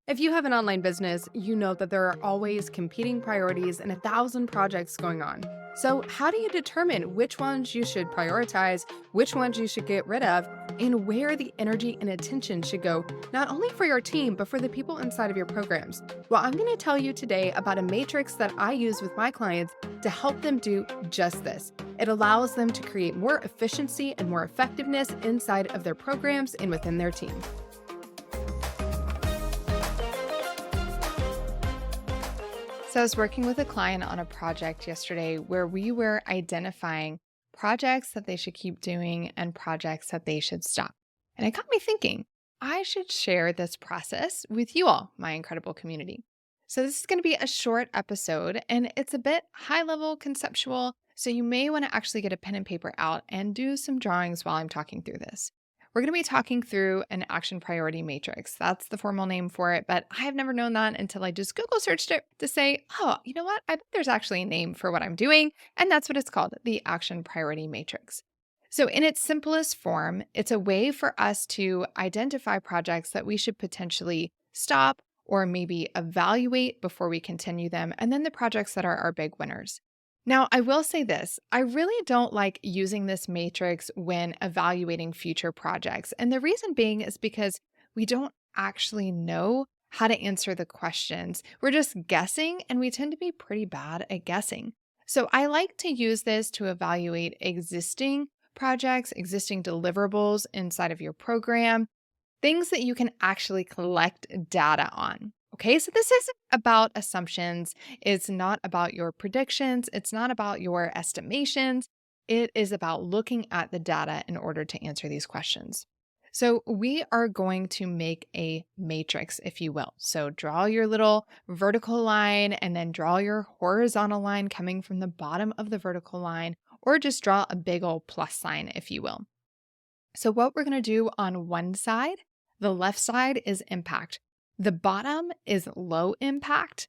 If you have an online business, you know that there are always competing priorities and 1,000 projects going on. So, how do you determine which ones you should prioritize, which ones you should get rid of, and where the energy and attention should go, not only for your team, but for the people inside of your programs? Well, I'm going to tell you today about a matrix that I use with my clients to help them do just this. It allows them to create more efficiency and more effectiveness inside of their programs and within their team. So I was working with a client on a project yesterday where we were identifying projects that they should keep doing and projects that they should stop. And it got me thinking, I should share this process with you all, my incredible community. So this is going to be a short episode and it's a bit high level conceptual. So you may want to actually get a pen and paper out and do some drawings while I'm talking through this. We're going to be talking through an action priority matrix. That's the formal name for it, but I've never known that until I just Google searched it to say, oh, you know what? I bet there's actually a name for what I'm doing. And that's what it's called, the action priority matrix. So, in its simplest form, it's a way for us to identify projects that we should potentially stop or maybe evaluate before we continue them, and then the projects that are our big winners. Now, I will say this, I really don't like using this matrix when evaluating future projects. And the reason being is because we don't actually know how to answer the questions. We're just guessing, and we tend to be pretty bad at guessing. So I like to use this to evaluate existing projects, existing deliverables inside of your program, things that you can actually collect data on. Okay, so this isn't about assumptions. It's not about your predictions. It's not about your estimations. It is about looking at the data in order to answer these questions. So, we are going to make a matrix, if you will. So, draw your little vertical line and then draw your horizontal line coming from the bottom of the vertical line, or just draw a big old plus sign, if you will. So, what we're going to do on one side, the left side is impact. The bottom is low impact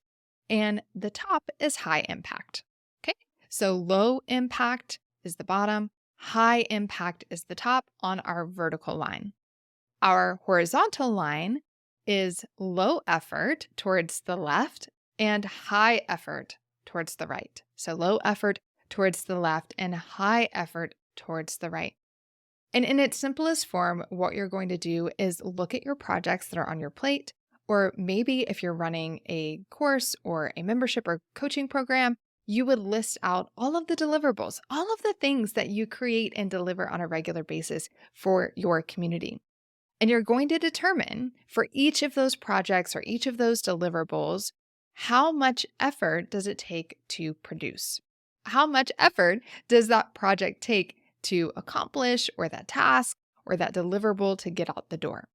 and the top is high impact. Okay. So, low impact is the bottom, high impact is the top on our vertical line. Our horizontal line is low effort towards the left and high effort towards the right. So, low effort towards the left and high effort towards the right. And in its simplest form, what you're going to do is look at your projects that are on your plate, or maybe if you're running a course or a membership or coaching program, you would list out all of the deliverables, all of the things that you create and deliver on a regular basis for your community. And you're going to determine for each of those projects or each of those deliverables, how much effort does it take to produce? How much effort does that project take to accomplish, or that task or that deliverable to get out the door?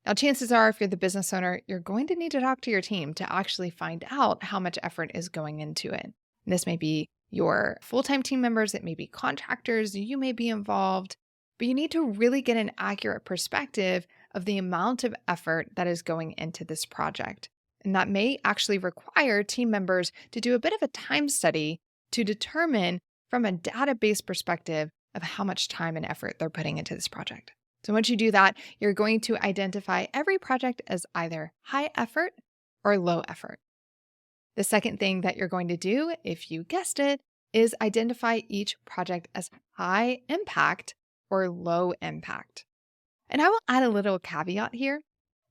Now, chances are, if you're the business owner, you're going to need to talk to your team to actually find out how much effort is going into it. And this may be your full-time team members, it may be contractors, you may be involved, but you need to really get an accurate perspective of the amount of effort that is going into this project. And that may actually require team members to do a bit of a time study to determine from a database perspective of how much time and effort they're putting into this project. So once you do that, you're going to identify every project as either high effort or low effort. The second thing that you're going to do, if you guessed it, is identify each project as high impact or low impact. And I will add a little caveat here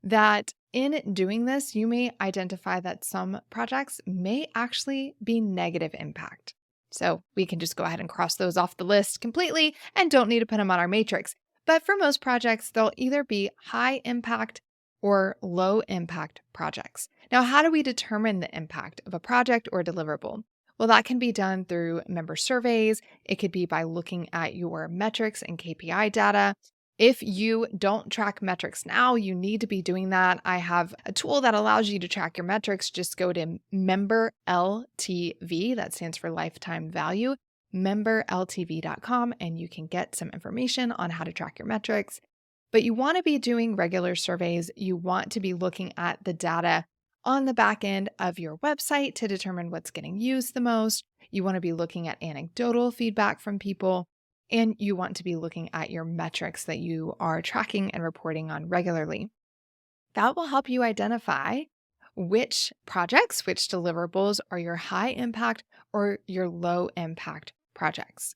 that in doing this, you may identify that some projects may actually be negative impact. So we can just go ahead and cross those off the list completely and don't need to put them on our matrix. But for most projects, they'll either be high impact or low impact projects. Now, how do we determine the impact of a project or deliverable? Well, that can be done through member surveys. It could be by looking at your metrics and KPI data. If you don't track metrics now, you need to be doing that. I have a tool that allows you to track your metrics. Just go to member LTV, that stands for lifetime value, memberltv.com, and you can get some information on how to track your metrics. But you want to be doing regular surveys. You want to be looking at the data on the back end of your website to determine what's getting used the most. You want to be looking at anecdotal feedback from people. And you want to be looking at your metrics that you are tracking and reporting on regularly. That will help you identify which projects, which deliverables are your high impact or your low impact projects.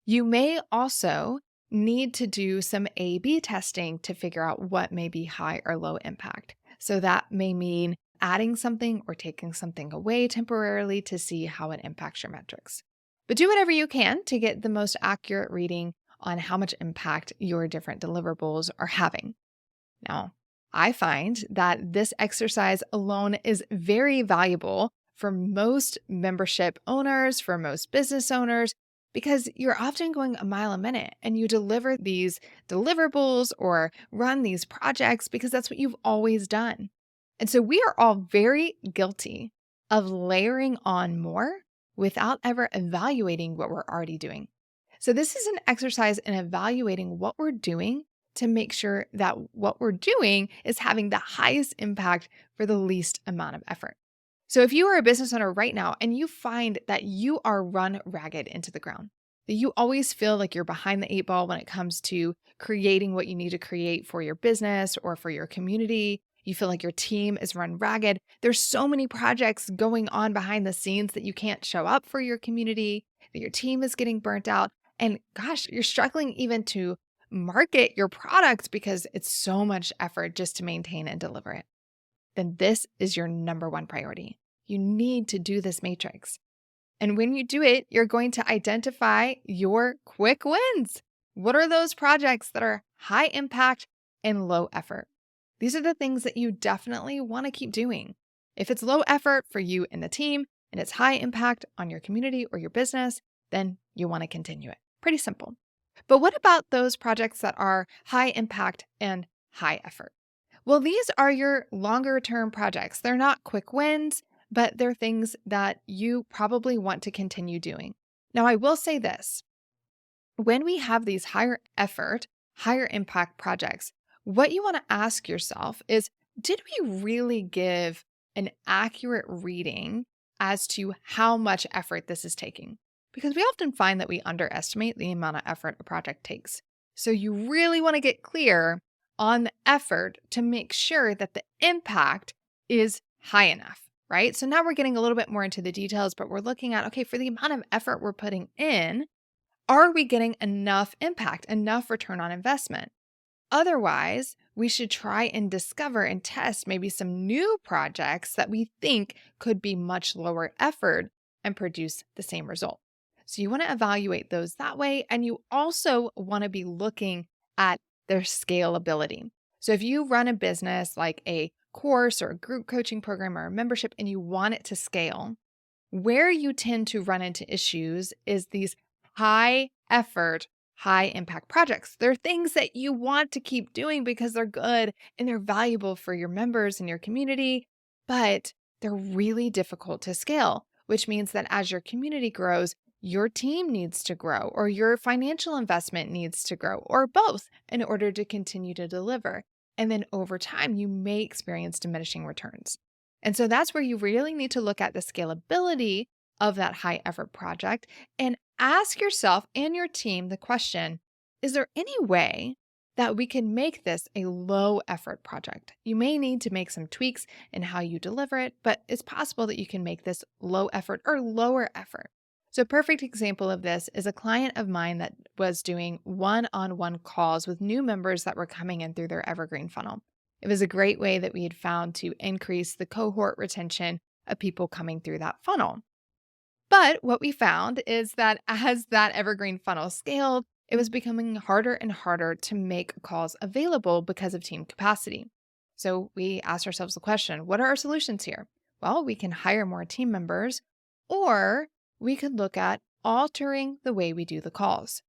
You may also need to do some A B testing to figure out what may be high or low impact. So that may mean adding something or taking something away temporarily to see how it impacts your metrics. But do whatever you can to get the most accurate reading on how much impact your different deliverables are having. Now, I find that this exercise alone is very valuable for most membership owners, for most business owners, because you're often going a mile a minute and you deliver these deliverables or run these projects because that's what you've always done. And so we are all very guilty of layering on more without ever evaluating what we're already doing. So, this is an exercise in evaluating what we're doing to make sure that what we're doing is having the highest impact for the least amount of effort. So if you are a business owner right now and you find that you are run ragged into the ground, that you always feel like you're behind the eight ball when it comes to creating what you need to create for your business or for your community, you feel like your team is run ragged. There's so many projects going on behind the scenes that you can't show up for your community, that your team is getting burnt out. And gosh, you're struggling even to market your product because it's so much effort just to maintain and deliver it. Then this is your number one priority. You need to do this matrix. And when you do it, you're going to identify your quick wins. What are those projects that are high impact and low effort? These are the things that you definitely want to keep doing. If it's low effort for you and the team and it's high impact on your community or your business, then you want to continue it. Pretty simple. But what about those projects that are high impact and high effort? Well, these are your longer term projects. They're not quick wins, but they're things that you probably want to continue doing. Now, I will say this. When we have these higher effort, higher impact projects, what you want to ask yourself is, did we really give an accurate reading as to how much effort this is taking? Because we often find that we underestimate the amount of effort a project takes. So you really want to get clear on the effort to make sure that the impact is high enough, right? So now we're getting a little bit more into the details, but we're looking at, okay, for the amount of effort we're putting in, are we getting enough impact, enough return on investment? Otherwise, we should try and discover and test maybe some new projects that we think could be much lower effort and produce the same result. So you want to evaluate those that way. And you also want to be looking at their scalability. So if you run a business like a course or a group coaching program or a membership and you want it to scale, where you tend to run into issues is these high effort, high impact projects. They're things that you want to keep doing because they're good and they're valuable for your members and your community, but they're really difficult to scale, which means that as your community grows, your team needs to grow or your financial investment needs to grow or both in order to continue to deliver. And then over time, you may experience diminishing returns. And so that's where you really need to look at the scalability of that high effort project and ask yourself and your team the question, is there any way that we can make this a low effort project? You may need to make some tweaks in how you deliver it, but it's possible that you can make this low effort or lower effort. So a perfect example of this is a client of mine that was doing one-on-one calls with new members that were coming in through their evergreen funnel. It was a great way that we had found to increase the cohort retention of people coming through that funnel. But what we found is that as that evergreen funnel scaled, it was becoming harder and harder to make calls available because of team capacity. So we asked ourselves the question, what are our solutions here? Well, we can hire more team members, or we could look at altering the way we do the calls.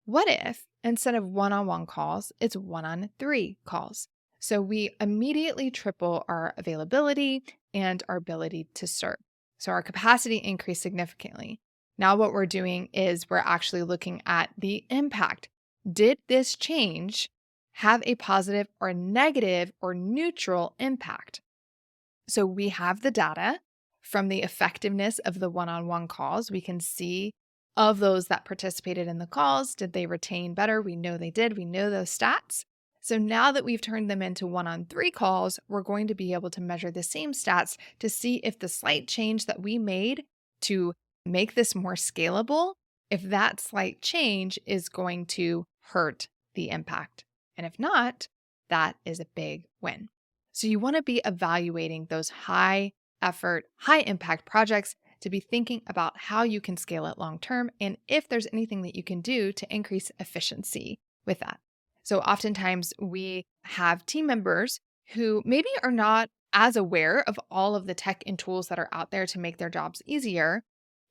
What if instead of one-on-one calls, it's one-on-three calls? So we immediately triple our availability and our ability to serve. So our capacity increased significantly. Now what we're doing is we're actually looking at the impact. Did this change have a positive or negative or neutral impact? So we have the data from the effectiveness of the one-on-one calls. We can see of those that participated in the calls, did they retain better? We know they did. We know those stats. So now that we've turned them into 1-on-3 calls, we're going to be able to measure the same stats to see if the slight change that we made to make this more scalable, if that slight change is going to hurt the impact. And if not, that is a big win. So you want to be evaluating those high effort, high impact projects to be thinking about how you can scale it long term and if there's anything that you can do to increase efficiency with that. So oftentimes we have team members who maybe are not as aware of all of the tech and tools that are out there to make their jobs easier.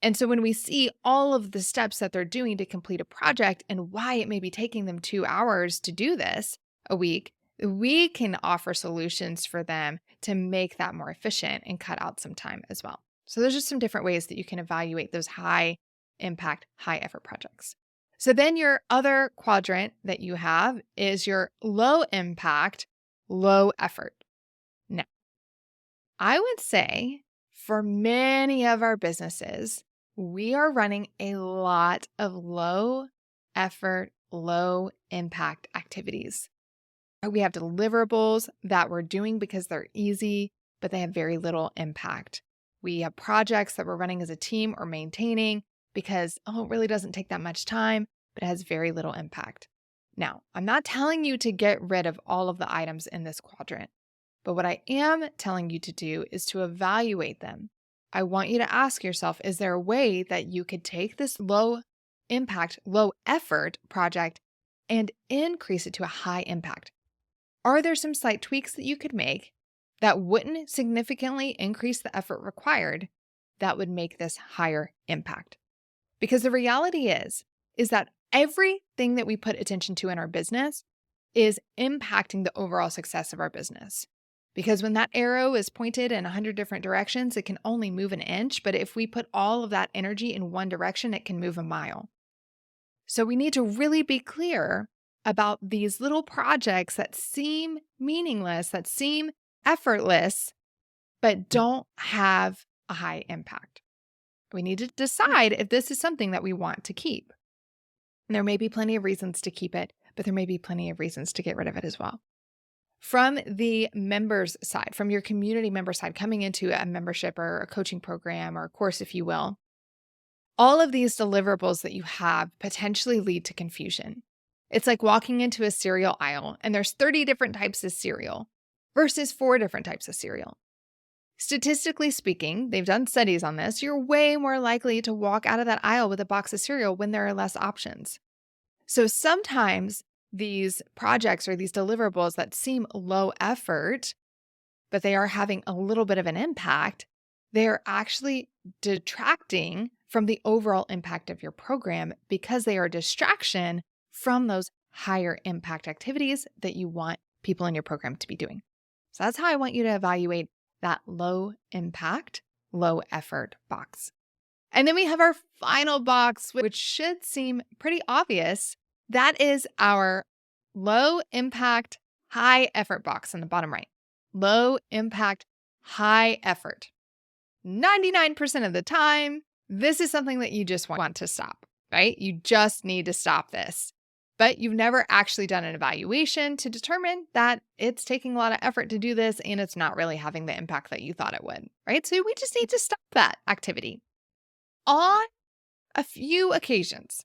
And so when we see all of the steps that they're doing to complete a project and why it may be taking them 2 hours to do this a week, we can offer solutions for them to make that more efficient and cut out some time as well. So there's just some different ways that you can evaluate those high impact, high effort projects. So then your other quadrant that you have is your low impact, low effort. Now, I would say for many of our businesses, we are running a lot of low effort, low impact activities. We have deliverables that we're doing because they're easy, but they have very little impact. We have projects that we're running as a team or maintaining because, it really doesn't take that much time, but it has very little impact. Now, I'm not telling you to get rid of all of the items in this quadrant, but what I am telling you to do is to evaluate them. I want you to ask yourself, is there a way that you could take this low impact, low effort project and increase it to a high impact? Are there some slight tweaks that you could make that wouldn't significantly increase the effort required that would make this higher impact? Because the reality is that everything that we put attention to in our business is impacting the overall success of our business. Because when that arrow is pointed in 100 different directions, it can only move an inch. But if we put all of that energy in one direction, it can move a mile. So we need to really be clear about these little projects that seem meaningless, that seem effortless, but don't have a high impact. We need to decide if this is something that we want to keep. And there may be plenty of reasons to keep it, but there may be plenty of reasons to get rid of it as well. From the members side, from your community member side, coming into a membership or a coaching program or a course, if you will, all of these deliverables that you have potentially lead to confusion. It's like walking into a cereal aisle and there's 30 different types of cereal versus 4 different types of cereal. Statistically speaking, they've done studies on this, you're way more likely to walk out of that aisle with a box of cereal when there are less options. So sometimes these projects or these deliverables that seem low effort, but they are having a little bit of an impact, they're actually detracting from the overall impact of your program because they are a distraction from those higher impact activities that you want people in your program to be doing. So that's how I want you to evaluate that low impact, low effort box. And then we have our final box, which should seem pretty obvious. That is our low impact, high effort box in the bottom right. Low impact, high effort. 99% of the time, this is something that you just want to stop, right? You just need to stop this. But you've never actually done an evaluation to determine that it's taking a lot of effort to do this and it's not really having the impact that you thought it would, right? So we just need to stop that activity. On a few occasions,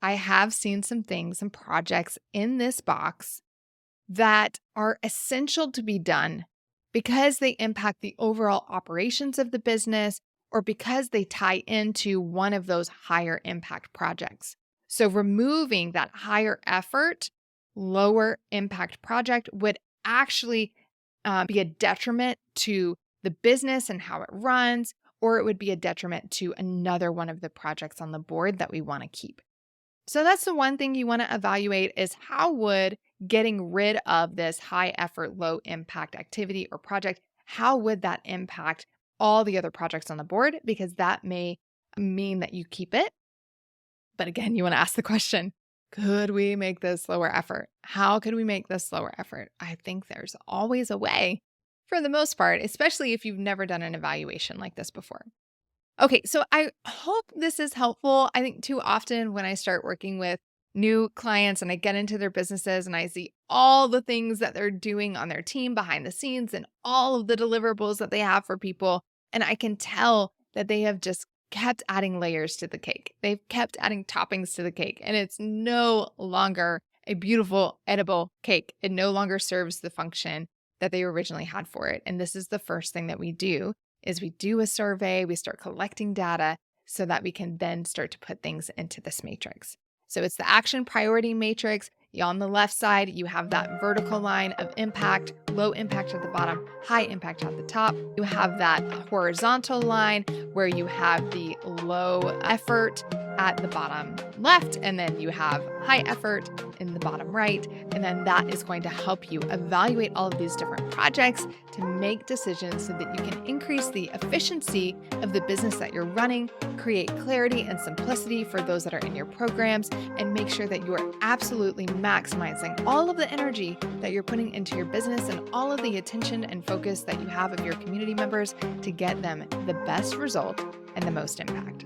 I have seen some things and projects in this box that are essential to be done because they impact the overall operations of the business or because they tie into one of those higher impact projects. So removing that higher effort, lower impact project would actually be a detriment to the business and how it runs, or it would be a detriment to another one of the projects on the board that we want to keep. So that's the one thing you want to evaluate is how would getting rid of this high effort, low impact activity or project, how would that impact all the other projects on the board? Because that may mean that you keep it. But again, you want to ask the question, could we make this lower effort? How could we make this lower effort? I think there's always a way for the most part, especially if you've never done an evaluation like this before. Okay, so I hope this is helpful. I think too often when I start working with new clients and I get into their businesses and I see all the things that they're doing on their team behind the scenes and all of the deliverables that they have for people. And I can tell that they have just kept adding layers to the cake. They've kept adding toppings to the cake, and it's no longer a beautiful, edible cake. It no longer serves the function that they originally had for it. And this is the first thing that we do is we do a survey, we start collecting data so that we can then start to put things into this matrix. So it's the action priority matrix. On the left side, you have that vertical line of impact, low impact at the bottom, high impact at the top. You have that horizontal line where you have the low effort at the bottom left, and then you have high effort in the bottom right. And then that is going to help you evaluate all of these different projects to make decisions so that you can increase the efficiency of the business that you're running, create clarity and simplicity for those that are in your programs, and make sure that you are absolutely maximizing all of the energy that you're putting into your business and all of the attention and focus that you have of your community members to get them the best result and the most impact.